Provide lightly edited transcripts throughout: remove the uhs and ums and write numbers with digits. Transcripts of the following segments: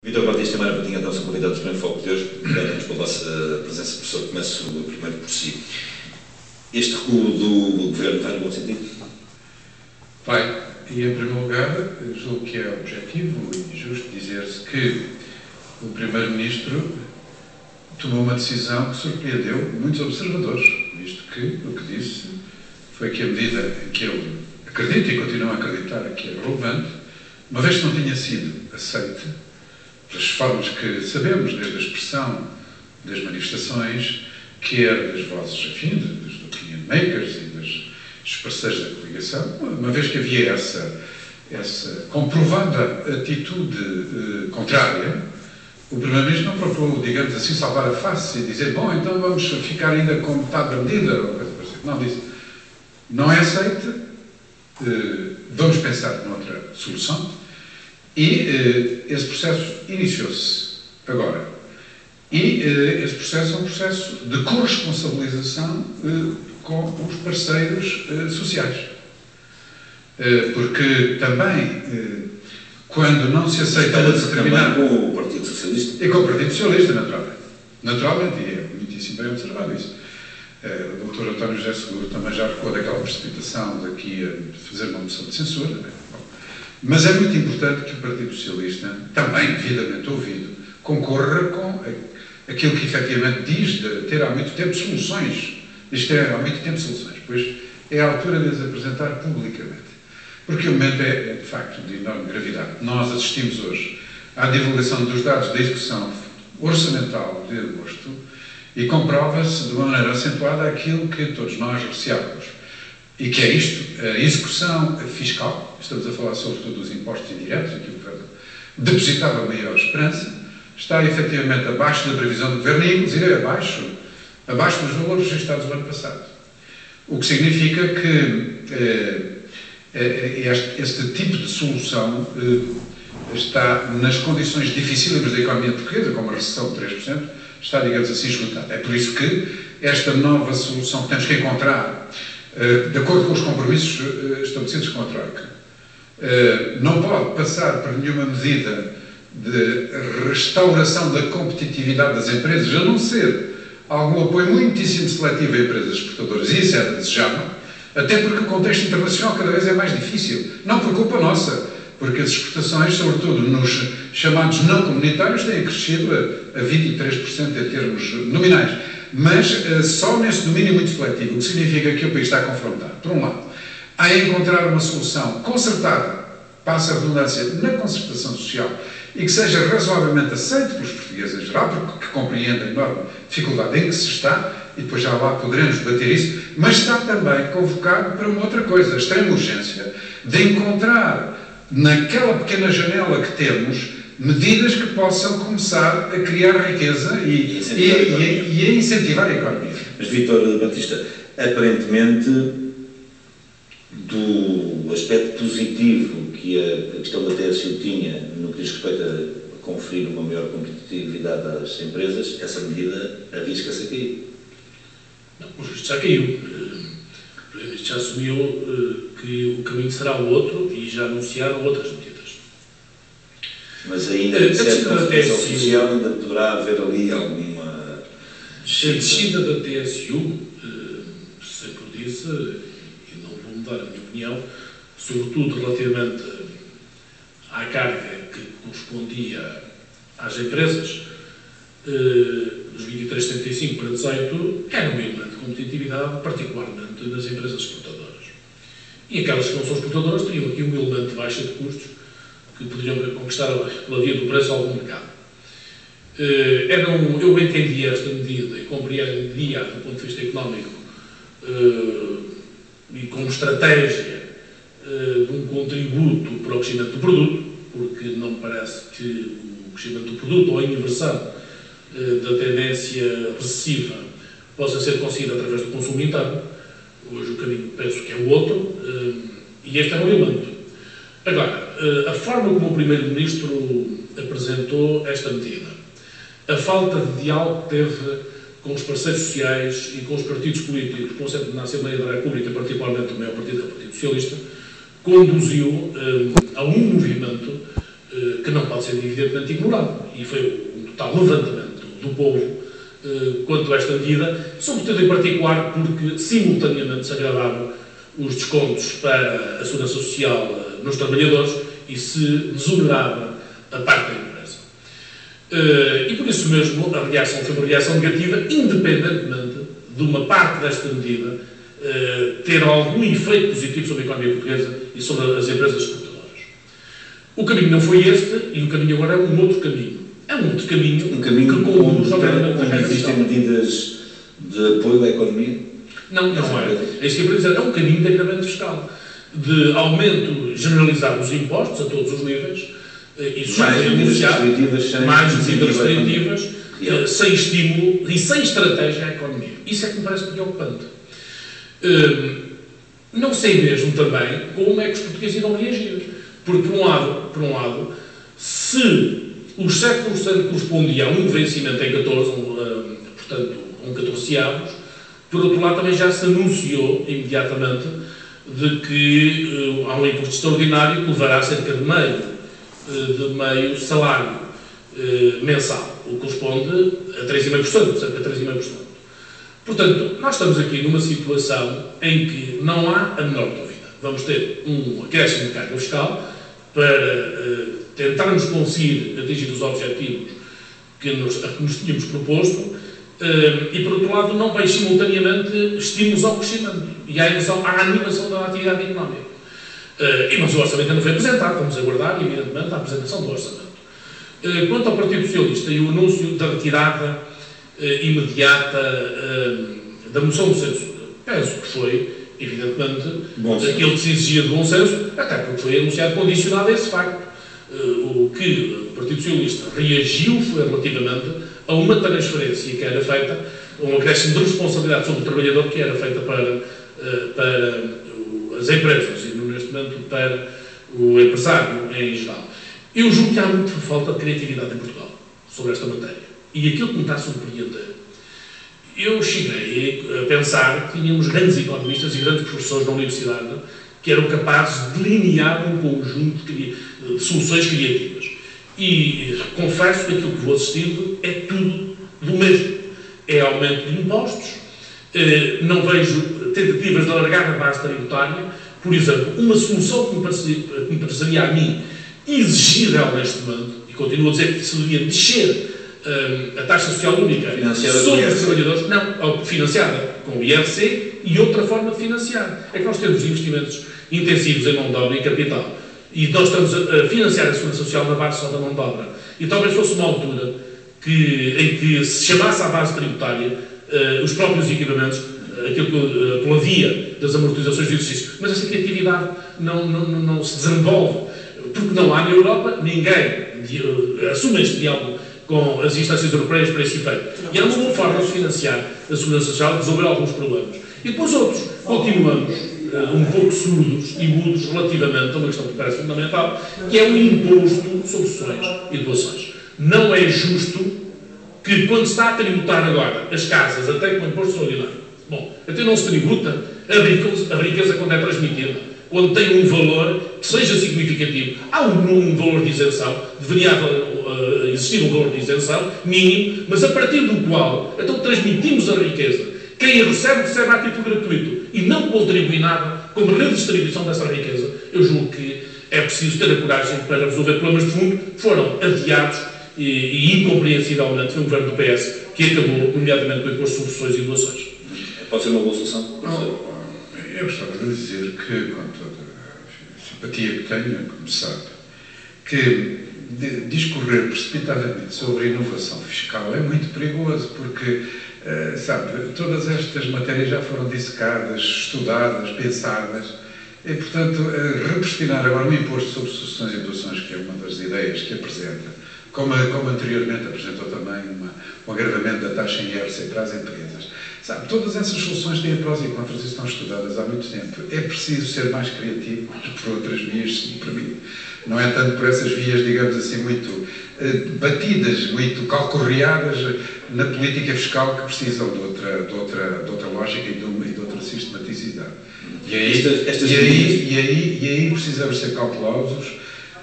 Vítor Batista, Mara Patinha, então, são convidados para o Foco de hoje. Obrigado pela vossa presença, professor. Começo primeiro por si. Este recuo do Governo vai no bom sentido? Vai. E, em primeiro lugar, julgo que é objetivo e justo dizer-se que o Primeiro-Ministro tomou uma decisão que surpreendeu muitos observadores, visto que o que disse foi que a medida em que ele acredita e continua a acreditar que é relevante, uma vez que não tinha sido aceite, pelas formas que sabemos, desde a expressão das manifestações, quer das vozes afins, dos opinion makers e dos parceiros da coligação, uma vez que havia essa comprovada atitude contrária, o Primeiro-Ministro não procurou, digamos assim, salvar a face e dizer, bom, então vamos ficar ainda com metade da medida, ou coisa parecida. Não, disse, não é aceite, vamos pensar noutra solução, e esse processo iniciou-se agora. E esse processo é um processo de corresponsabilização com os parceiros sociais. Porque também, quando não se aceita uma determinada... Também com o Partido Socialista? E com o Partido Socialista, naturalmente. Naturalmente, e é muitíssimo bem observado isso. O Dr. António José Seguro também já recuou daquela precipitação daqui a fazer uma moção de censura, né? Mas é muito importante que o Partido Socialista, também devidamente ouvido, concorra com aquilo que efetivamente diz de ter há muito tempo soluções. Diz que ter há muito tempo soluções, pois é a altura de as apresentar publicamente. Porque o momento é de facto de enorme gravidade. Nós assistimos hoje à divulgação dos dados da execução orçamental de agosto e comprova-se de uma maneira acentuada aquilo que todos nós receávamos. E que é isto, a execução fiscal, estamos a falar sobretudo dos impostos indiretos, aqui o Governo depositava maior esperança, está efetivamente abaixo da previsão do Governo e, inclusive, abaixo dos valores registrados no ano passado. O que significa que este tipo de solução está nas condições dificílimas da economia portuguesa, como a recessão de 3%, está, digamos assim, esgotada. É por isso que esta nova solução que temos que encontrar, de acordo com os compromissos estabelecidos com a Troika, não pode passar por nenhuma medida de restauração da competitividade das empresas, a não ser algum apoio muitíssimo seletivo a empresas exportadoras, e isso era desejável, até porque o contexto internacional cada vez é mais difícil. Não por culpa nossa, porque as exportações, sobretudo nos chamados não comunitários, têm crescido a 23% em termos nominais. Mas só nesse domínio muito seletivo, o que significa que o país está confrontado, por um lado, a encontrar uma solução concertada, passa a redundância, na concertação social, e que seja razoavelmente aceito pelos portugueses em geral, porque compreendem a enorme dificuldade em que se está, e depois já lá poderemos debater isso, mas está também convocado para uma outra coisa, a extrema urgência de encontrar, naquela pequena janela que temos, medidas que possam começar a criar riqueza e a incentivar a economia. Mas, Vítor Batista, aparentemente, do aspecto positivo que a questão da TSU tinha no que diz respeito a conferir uma maior competitividade às empresas, essa medida arrisca-se a cair. Não, o justo já caiu. O Primeiro-Ministro já assumiu que o caminho será o outro e já anunciaram outras medidas. Mas ainda, de certa concertação social, ainda poderá haver ali alguma... A descida da TSU, sempre disse, e não vou mudar a minha opinião, sobretudo relativamente à carga que correspondia às empresas, dos 23,75 para 18, era um elemento de competitividade, particularmente das empresas exportadoras. E aquelas que não são exportadoras teriam aqui um elemento de baixa de custos que poderiam conquistar pela via do preço algum mercado. Eu entendi esta medida e compreendia do ponto de vista económico e como estratégia de um contributo para o crescimento do produto, porque não me parece que o crescimento do produto ou a inversão da tendência recessiva possa ser conseguida através do consumo interno. Hoje o caminho penso que é o outro, e este é um elemento. Agora, a forma como o Primeiro-Ministro apresentou esta medida, a falta de diálogo que teve com os parceiros sociais e com os partidos políticos, na Assembleia da República, particularmente o maior partido, o Partido Socialista, conduziu a um movimento que não pode ser evidentemente ignorado. E foi um total levantamento do povo quanto a esta medida, sobretudo em particular porque simultaneamente se agravavam os descontos para a segurança social nos trabalhadores e se desonerava a parte da empresa. E por isso mesmo a reação foi uma reação negativa, independentemente de uma parte desta medida ter algum efeito positivo sobre a economia portuguesa e sobre as empresas exportadoras. O caminho não foi este e o caminho agora é um outro caminho. É um outro caminho, que conduz ao pagamento da carga existem fiscal. medidas de apoio à economia? Não é. É isso que eu quero dizer. É um caminho de agravamento fiscal, de aumento generalizado dos impostos a todos os níveis, isso já foi anunciado, mais medidas restritivas, sem estímulo e sem estratégia à economia. Isso é que me parece preocupante. Não sei mesmo também como é que os portugueses irão reagir. Porque, por um lado, se os 7% correspondia a um vencimento em 14, portanto, um 14 avos, por outro lado, também já se anunciou imediatamente de que há um imposto extraordinário que levará cerca de meio salário mensal, o que corresponde a 3,5%, cerca de 3,5%. Portanto, nós estamos aqui numa situação em que não há a menor dúvida. Vamos ter um acréscimo de carga fiscal para tentarmos conseguir atingir os objetivos que nos tínhamos proposto e, por outro lado, não vai simultaneamente estímulos ao crescimento e à animação da atividade económica. Mas o orçamento ainda não foi apresentado, vamos aguardar, evidentemente, a apresentação do orçamento. Quanto ao Partido Socialista e o anúncio da retirada imediata da moção de censura, penso que foi, evidentemente, aquilo que se exigia de bom senso, até porque foi anunciado condicionado a esse facto. O que o Partido Socialista reagiu foi relativamente a uma transferência que era feita, um acréscimo de responsabilidade sobre o trabalhador que era feita para as empresas e, neste momento, para o empresário em geral. Eu julgo que há muita falta de criatividade em Portugal sobre esta matéria. E aquilo que me está a surpreender, eu cheguei a pensar que tínhamos grandes economistas e grandes professores na universidade que eram capazes de delinear um conjunto de soluções criativas. E confesso que aquilo que vou assistindo é tudo do mesmo. É aumento de impostos, não vejo tentativas de alargar a base tributária. Por exemplo, uma solução que me pareceria a mim exigível neste momento, e continuo a dizer que se devia descer a taxa social única sobre os trabalhadores, não, financiada com o IRC e outra forma de financiar. É que nós temos investimentos intensivos em mão de obra e capital e nós estamos a financiar a segurança social na base só da mão de obra. E talvez fosse uma altura em que se chamasse à base tributária os próprios equipamentos, aquilo que pela via das amortizações de exercício. Mas essa criatividade não se desenvolve, porque não há na Europa ninguém assume este diálogo com as instâncias europeias para esse efeito. E era uma boa forma de financiar a segurança social e resolver alguns problemas. E depois outros, continuamos um pouco surdos e mudos relativamente a uma questão que me parece fundamental, que é o imposto sobre sucessões e doações. Não é justo que, quando se está a tributar agora as casas, até com o imposto extraordinário, até não se tributa a riqueza quando é transmitida, quando tem um valor que seja significativo. Há um valor de isenção, deveria existir um valor de isenção mínimo, mas a partir do qual, então, transmitimos a riqueza. Quem a recebe a título gratuito e não contribui nada com a redistribuição dessa riqueza. Eu julgo que é preciso ter a coragem para resolver problemas de fundo que foram adiados e incompreensivelmente foi o governo do PS que acabou, nomeadamente, com o imposto sobre sucessões e doações. Pode ser uma boa solução? Eu gostava de dizer que, com toda a simpatia que tenho, como sabe, que discorrer precipitadamente sobre a inovação fiscal é muito perigoso, porque, sabe, todas estas matérias já foram dissecadas, estudadas, pensadas, e, portanto, repristinar agora um imposto sobre sucessões e doações, que é uma das ideias que apresenta, como anteriormente apresentou também um agravamento da taxa em IRC para as empresas. Sabe, todas essas soluções têm prós e contras e estão estudadas há muito tempo. É preciso ser mais criativo por outras vias, se me permite. Não é tanto por essas vias, digamos assim, muito batidas, muito calcorreadas na política fiscal, que precisam de outra lógica e de outra sistematicidade. E aí precisamos ser cautelosos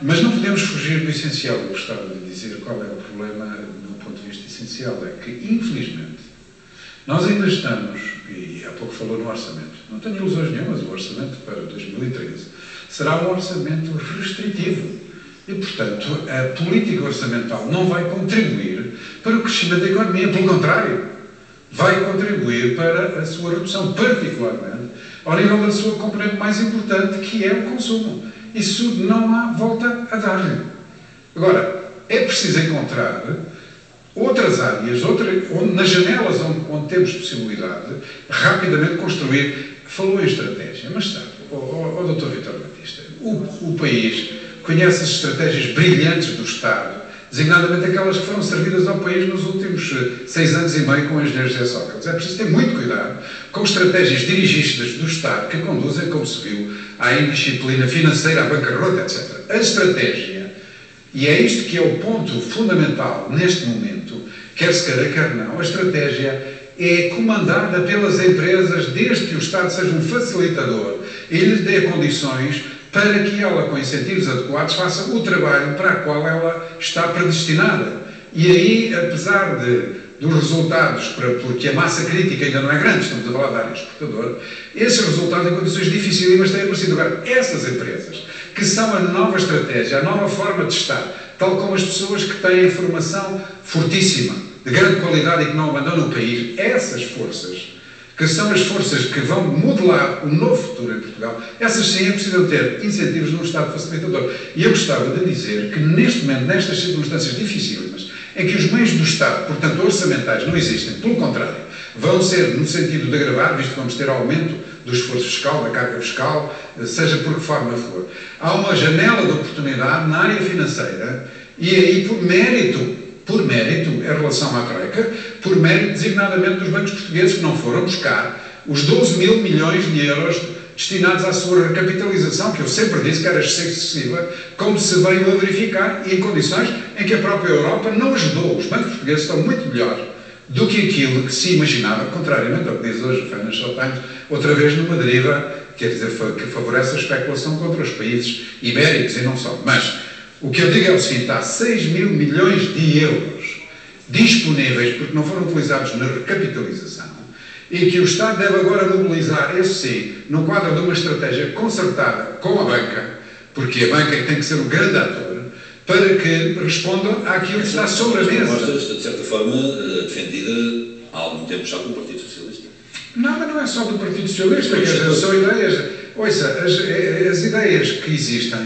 Mas não podemos fugir do essencial. Eu gostava de dizer qual é o problema do ponto de vista essencial. É que, infelizmente, nós ainda estamos, e há pouco falou no orçamento, não tenho ilusões nenhumas, o orçamento para 2013 será um orçamento restritivo. E, portanto, a política orçamental não vai contribuir para o crescimento da economia, pelo contrário, vai contribuir para a sua redução, particularmente ao nível da sua componente mais importante, que é o consumo. Isso não há volta a dar-lhe. Agora, é preciso encontrar outras áreas, nas janelas onde temos possibilidade, rapidamente construir. Falou em estratégia, mas sabe, Dr. Vítor Batista, o país conhece as estratégias brilhantes do Estado, designadamente aquelas que foram servidas ao país nos últimos 6 anos e meio com o engenheiro José Sócrates. É preciso ter muito cuidado com estratégias dirigistas do Estado que conduzem, como se viu, à indisciplina financeira, à bancarrota, etc. A estratégia, e é isto que é o ponto fundamental neste momento, quer se queira, quer não, a estratégia é comandada pelas empresas desde que o Estado seja um facilitador e lhe dê condições para que ela, com incentivos adequados, faça o trabalho para o qual ela está predestinada. E aí, apesar dos resultados, porque a massa crítica ainda não é grande, estamos a falar da área exportadora, esses resultados em condições dificílimas têm aparecido. Agora, essas empresas, que são a nova estratégia, a nova forma de estar, tal como as pessoas que têm formação fortíssima, de grande qualidade e que não abandonam o país, essas forças, que são as forças que vão modelar o novo futuro em Portugal, essas sim é preciso ter incentivos num Estado facilitador. E eu gostava de dizer que neste momento, nestas circunstâncias dificílimas, em que os meios do Estado, portanto orçamentais, não existem, pelo contrário, vão ser no sentido de agravar, visto que vamos ter aumento do esforço fiscal, da carga fiscal, seja por que forma for. Há uma janela de oportunidade na área financeira e aí por mérito, em relação à Troika, por mérito designadamente dos bancos portugueses que não foram buscar os 12 mil milhões de euros destinados à sua recapitalização, que eu sempre disse que era excessiva, como se veio a verificar, e em condições em que a própria Europa não ajudou. Os bancos portugueses estão muito melhor do que aquilo que se imaginava, contrariamente ao que diz hoje o Financial Times, outra vez numa deriva, quer dizer, que favorece a especulação contra os países ibéricos e não só. Mas o que eu digo é o seguinte: há 6 mil milhões de euros disponíveis porque não foram utilizados na recapitalização e que o Estado deve agora mobilizar, esse sim, no quadro de uma estratégia concertada com a banca, porque a banca tem que ser um grande ator, para que respondam àquilo que está sobre a mesa. Propostas, de certa forma, defendida há algum tempo já pelo Partido Socialista. Não, mas não é só do Partido Socialista, quer dizer, são ideias. Ouça, as ideias que existem,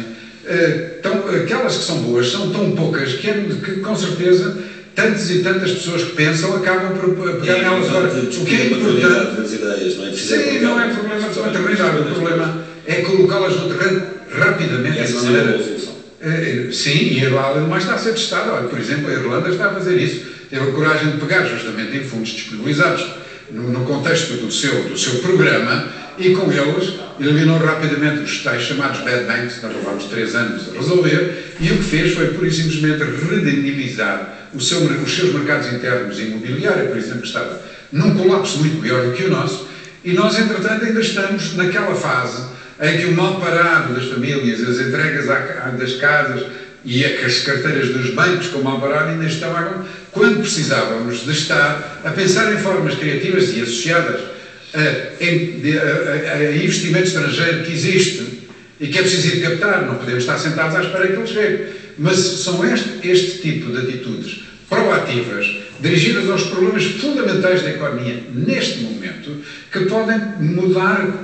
aquelas que são boas, são tão poucas que com certeza tantas e tantas pessoas que pensam acabam por pegar nelas. Agora, o que é importante. Das ideias, não é? Sim, não é problema de maternidade, o problema é colocá-las no terreno rapidamente. Essa seria a boa solução. Sim, e além mais está a ser testado. Olha, por exemplo, a Irlanda está a fazer isso. Teve a coragem de pegar justamente em fundos disponibilizados no contexto do seu programa e com eles eliminou rapidamente os tais chamados bad banks, nós levámos 3 anos a resolver, e o que fez foi pura e simplesmente redinamizar os seus mercados internos imobiliários, por exemplo, que estava num colapso muito pior do que o nosso, e nós, entretanto, ainda estamos naquela fase em que o mal parado das famílias, as entregas das casas e as carteiras dos bancos com mal parado ainda estavam, quando precisávamos de estar a pensar em formas criativas e associadas a investimento estrangeiro que existe e que é preciso ir captar, não podemos estar sentados à espera que ele chegue. Mas são este tipo de atitudes proativas, dirigidas aos problemas fundamentais da economia neste momento, que podem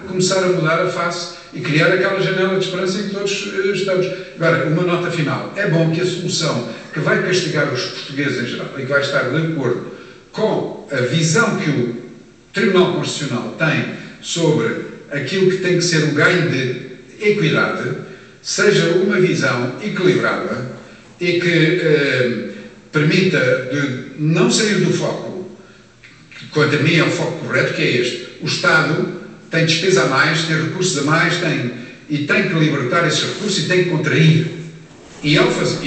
começar a mudar a face e criar aquela janela de esperança em que todos estamos. Agora, uma nota final. É bom que a solução que vai castigar os portugueses em geral e que vai estar de acordo com a visão que o Tribunal Constitucional tem sobre aquilo que tem que ser um ganho de equidade, seja uma visão equilibrada e que permita de não sair do foco, que quanto a mim é o foco correto, que é este. O Estado tem despesa a mais, tem recursos a mais, tem que libertar esses recursos e tem que contrair. E,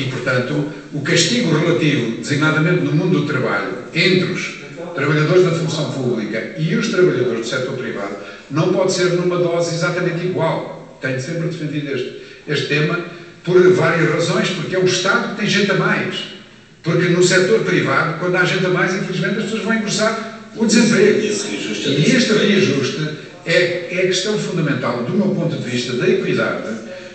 portanto, o castigo relativo, designadamente no mundo do trabalho, entre os trabalhadores da função pública e os trabalhadores do setor privado, não pode ser numa dose exatamente igual. Tenho sempre defendido este tema por várias razões, porque é o Estado que tem gente a mais. Porque no setor privado, quando há gente a mais, infelizmente, as pessoas vão engrossar o desemprego. E este reajuste é a questão fundamental, do meu ponto de vista, da equidade,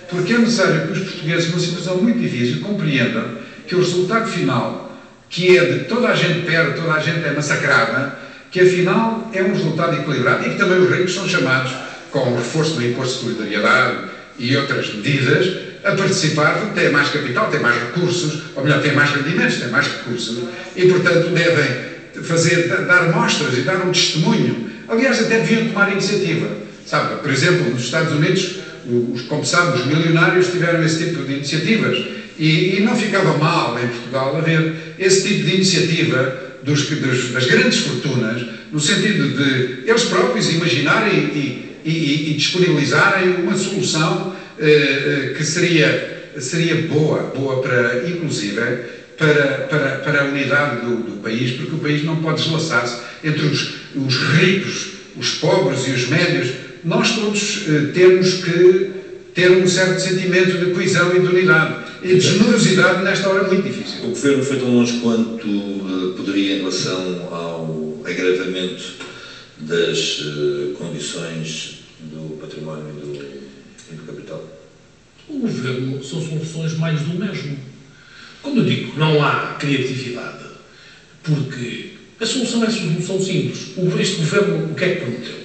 porque é necessário que os portugueses, numa situação muito difícil, compreendam que o resultado final, que é de toda a gente perde, toda a gente é massacrada, que afinal é um resultado equilibrado e que também os ricos são chamados, com o reforço do imposto de solidariedade e outras medidas, a participar, porque têm mais capital, têm mais recursos, ou melhor, têm mais rendimentos, têm mais recursos, e portanto devem dar mostras e dar um testemunho. Aliás, até deviam tomar iniciativa. Sabe, por exemplo, nos Estados Unidos, como sabe, os milionários tiveram esse tipo de iniciativas e não ficava mal em Portugal haver esse tipo de iniciativa das grandes fortunas, no sentido de eles próprios imaginarem e disponibilizarem uma solução que seria boa para, inclusive, para a unidade do país, porque o país não pode deslaçar-se entre os ricos, os pobres e os médios. Nós todos temos que ter um certo sentimento de coesão e de unidade e de generosidade nesta hora muito difícil. O Governo foi tão longe quanto poderia em relação ao agravamento das condições do património e do capital? O Governo são soluções mais do mesmo. Quando eu digo que não há criatividade, porque a solução é solução simples. Este Governo, o que é que prometeu?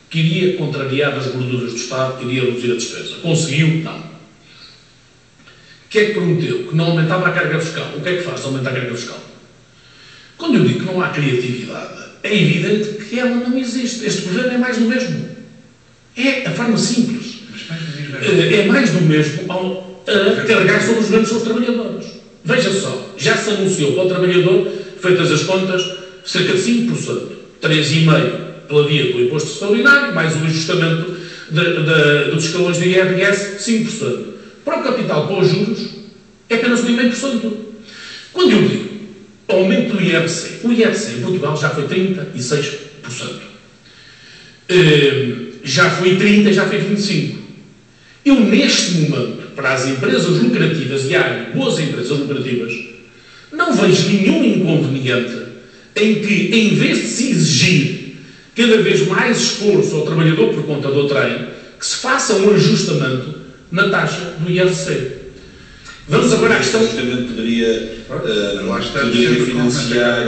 Que iria contrariar as gorduras do Estado, que iria reduzir a despesa. Conseguiu? Não. O que é que prometeu? Que não aumentava a carga fiscal. O que é que faz aumentar a carga fiscal? Quando eu digo que não há criatividade, é evidente que ela não existe. Este Governo é mais do mesmo. É a forma simples. É mais do mesmo ao carregar sobre os grandes são os trabalhadores. Veja só, já se anunciou para o trabalhador, feitas as contas, cerca de 5%, 3,5% pela via do imposto extraordinário, mais o ajustamento dos escalões do IRS, 5%. Para o capital, para os juros, é apenas 1,5%. Quando eu digo aumento do IRC, o IRC em Portugal já foi 36%. Já foi 30%, já foi 25%. Eu, neste momento, para as empresas lucrativas, e há boas empresas lucrativas, não vejo nenhum inconveniente em que, em vez de se exigir cada vez mais esforço ao trabalhador por conta do trem, que se faça um ajustamento na taxa do IRC. Vamos agora à questão... Justamente poderia financiar...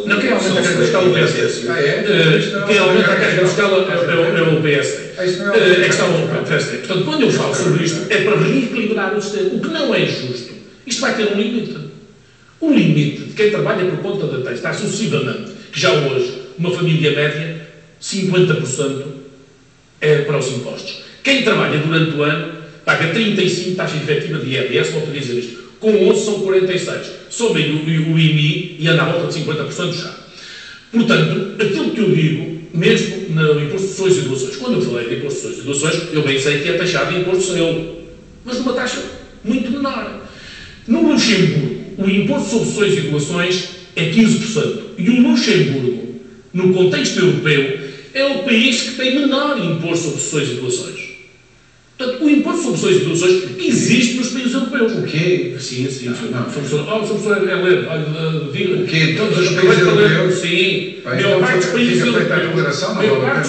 Não, quem aumenta a carga fiscal é o PSD. Quem aumenta a carga fiscal é o PSD. É questão do PSD. Portanto, quando eu falo sobre isto, é para reequilibrar o sistema. O que não é justo. Isto vai ter um limite. O limite de quem trabalha por conta da taxa está sucessivamente, que já hoje, uma família média, 50% é para os impostos. Quem trabalha durante o ano paga 35% taxa efetiva de IRS, volto a dizer isto. Com 11 são 46. Somem o IMI e anda à volta de 50% já. Portanto, aquilo que eu digo, mesmo no imposto de sessões e doações, quando eu falei de imposto de sessões e doações, eu bem sei que é taxado de imposto de selo, mas numa taxa muito menor. No Luxemburgo, o imposto sobre sessões e doações é 15%. E o Luxemburgo, no contexto europeu, é o país que tem menor imposto sobre sessões e doações. Portanto, o imposto sobre sessões e doações existe nos países europeus. O quê? Sim. É ler. O quê? Em todos os países europeus? Sim. A maior parte dos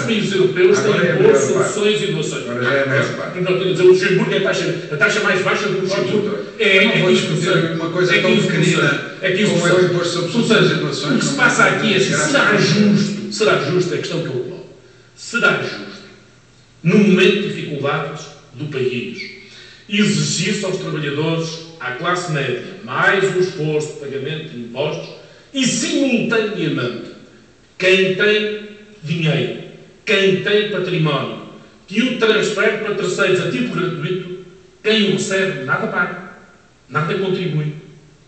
países europeus tem imposto sobre sessões e doações. Agora já é a maior parte. O Luxemburgo é a taxa mais baixa do Luxemburgo. Não vou discutir uma coisa tão pequenina como é o imposto sobre sessões e doações. O que se passa aqui é será justo, é a questão que eu coloco. Será justo, num momento de dificuldades do país, exigir-se aos trabalhadores, à classe média, mais um esforço de pagamento de impostos e, simultaneamente, quem tem dinheiro, quem tem património, que o transfere para terceiros a título gratuito, quem o recebe, nada paga, nada contribui.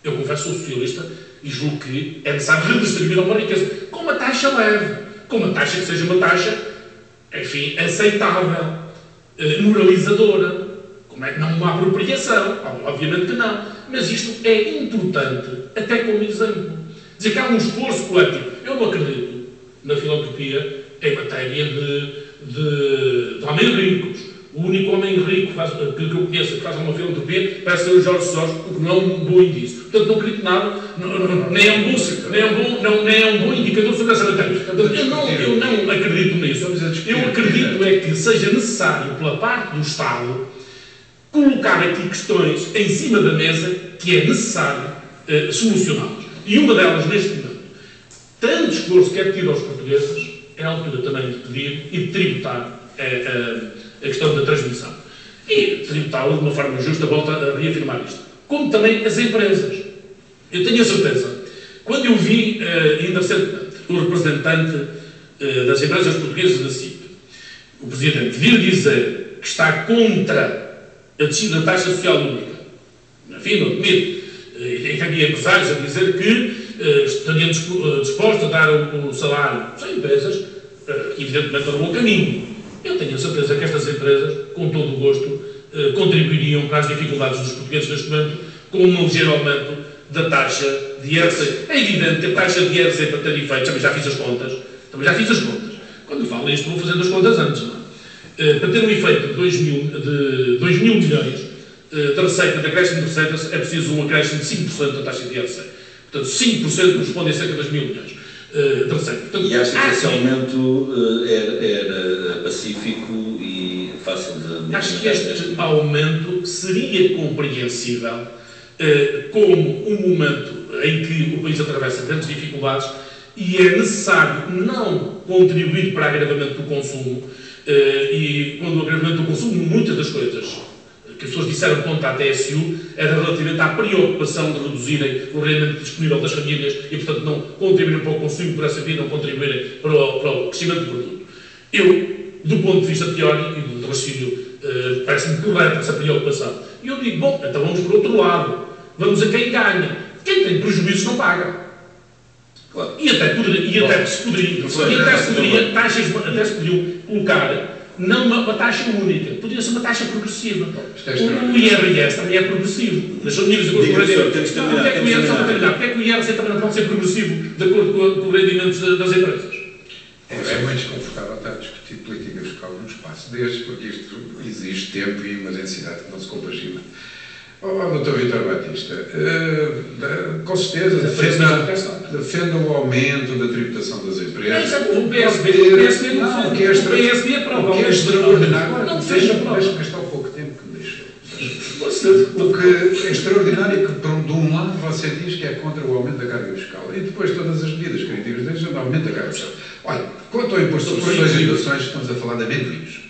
Eu confesso, sou socialista e julgo que é necessário redistribuir uma riqueza com uma taxa leve, com uma taxa que seja uma taxa, enfim, aceitável, moralizadora. Como é que não uma apropriação? Obviamente que não. Mas isto é importante, até como exemplo. Dizer que há um esforço coletivo. Eu não acredito na filantropia em matéria de aumento de ricos, O único homem rico que eu conheço que faz uma filantropia parece ser o Jorge Soros, o que não é um bom indício. Portanto, não acredito nada, nem é um bom indicador sobre essa matéria. Portanto, eu não acredito nisso. Eu acredito é que seja necessário, pela parte do Estado, colocar aqui questões em cima da mesa que é necessário solucioná-las. E uma delas, neste momento, tanto esforço que é pedido aos portugueses, é a altura também de pedir e de tributar a questão da transmissão. E tributá-la de uma forma justa, volto a reafirmar isto. Como também as empresas. Eu tenho a certeza, quando eu vi, ainda recentemente, o representante das empresas portuguesas da CIP, o Presidente, vir dizer que está contra a descida da taxa social única, enfim, não admito, e havia empresários a dizer que estariam dispostos a dar o salário às empresas, que evidentemente era um bom caminho. Eu tenho a certeza que estas empresas, com todo o gosto, contribuiriam para as dificuldades dos portugueses neste momento com um ligeiro aumento da taxa de IRC. É evidente que a taxa de IRC para ter efeitos, também já fiz as contas. Quando eu falo isto, vou fazendo as contas antes, não é? Para ter um efeito de 2 mil milhões de receita, de acréscimo de receitas, é preciso um acréscimo de 5% da taxa de IRC. Portanto, 5% corresponde a cerca de 2 mil milhões de receita. Portanto, e acho que esse aumento era pacífico e fácil de... Acho que este aumento seria compreensível como um momento em que o país atravessa grandes dificuldades e é necessário não contribuir para o agravamento do consumo e quando o agravamento do consumo, muitas das coisas que as pessoas disseram contra a TSU era relativamente à preocupação de reduzirem o rendimento disponível das famílias e, portanto, não contribuírem para o consumo por essa via, não contribuírem para o crescimento do produto. Eu, do ponto de vista teórico e do raciocínio, parece-me correta essa preocupação. E eu digo, bom, então vamos por outro lado. Vamos a quem ganha. Quem tem prejuízos não paga. Claro. E até se poderiam colocar não uma taxa única, poderia ser uma taxa progressiva. O IRS também é progressivo. Nas famílias de acordo com o rendimento. Porquê é que o IRS também não pode ser progressivo de acordo com o rendimento das empresas? É muito desconfortável estar a discutir política fiscal num espaço destes, porque isto exige tempo e uma densidade que não se compagina. Dr. Vítor Batista, com certeza defenda o aumento da tributação das empresas. O PSD não, o que é extraordinário. Deixa-me gastar o pouco tempo que me deixou. O que é extraordinário é que, de um lado, você diz que é contra o aumento da carga fiscal e depois todas as medidas críticas deles são de aumento da carga fiscal. Olha, quanto ao imposto sobre as educações, estamos a falar de amendoins.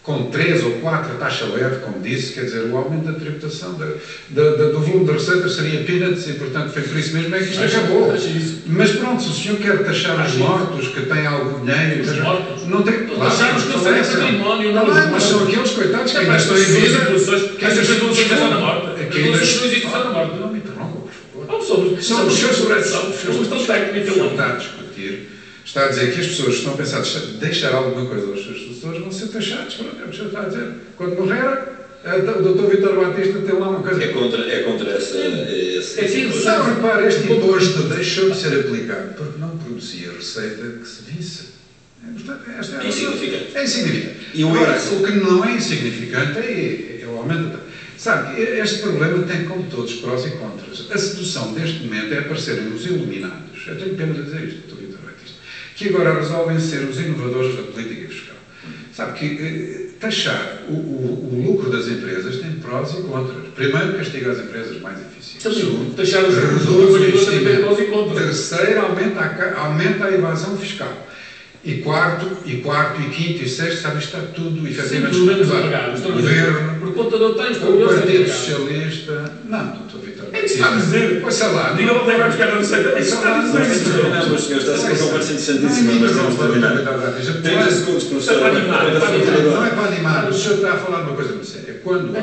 Com 3 ou 4 a taxa leve, como disse, quer dizer, o aumento da tributação do volume de receitas seria peanuts e, portanto, foi por isso mesmo é que isto acabou. Mas pronto, se o senhor quer taxar os mortos que têm algum dinheiro... Os mortos? Não tem... Taxar os que não têm património, não. Mas são aqueles coitados que ainda estão em vida... Que ainda estão a na morte. Que ainda estão a na morte. Não me interrompam, por favor. São os seus sobre essa questão técnica. Está a discutir... Está a dizer que as pessoas que estão a pensar deixar alguma coisa aos seus sucessores vão ser taxados. Pronto, é o que o senhor está a dizer. Quando morrer, o Dr. Vítor Batista tem lá uma coisa... É contra essa... Não, repare, este imposto deixou de ser aplicado porque não produzia receita que se visse. É insignificante. É insignificante. E o que não é insignificante é o aumento. Sabe, este problema tem, como todos, prós e contras. A sedução deste momento é aparecerem os iluminados. Eu tenho pena de dizer isto, Dr. Vítor Batista, que agora resolvem ser os inovadores da política fiscal. Sabe que taxar o lucro das empresas tem prós e contras. Primeiro, castiga as empresas mais eficientes. Segundo, taxar os reduz o investimento. Prós e contras. Terceiro, aumenta a evasão fiscal. E quarto, e quinto, e sexto, sabe, está tudo efetivamente estudado. Governo, por conta do texto, o Partido Socialista... Não, Dr. Vítor. É isso que está a dizer. Pois sei lá. Diga lá, vai buscar a receita. É isso que está a dizer. Não, mas senhor, está a ser uma conversa interessantíssima, mas temos de terminar. 30 segundos para o senhor. Não é para animar. O senhor está a falar de uma coisa muito séria. Quando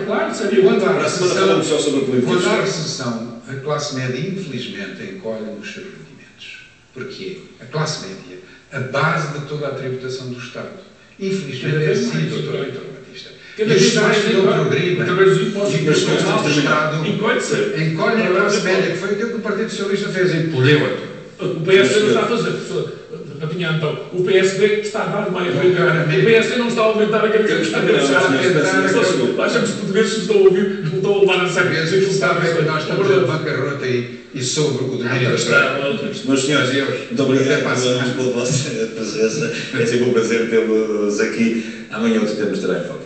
há recessão, a classe média, infelizmente, encolhe nos seus rendimentos. Porquê? A classe média, a base de toda a tributação do Estado. Infelizmente é assim, Dr. Vítor Batista. E os Estados que não progridem, o Estado encolhe a classe média, que foi aquilo que o Partido Socialista fez, empolheu a tudo. O PS não está a fazer. Apanhar então, o PSD está a dar mais vezes. O PSD não está a aumentar a cabeça, está a crescer. Achamos que os portugueses estão a ouvir, não estão a levar a sério. Às vezes sabe que nós estamos na bancarrota e sobre o domínio da terra. Meus senhores, muito obrigado pela vossa presença. É sempre um prazer tê-los aqui. Amanhã outro tema estará em foco.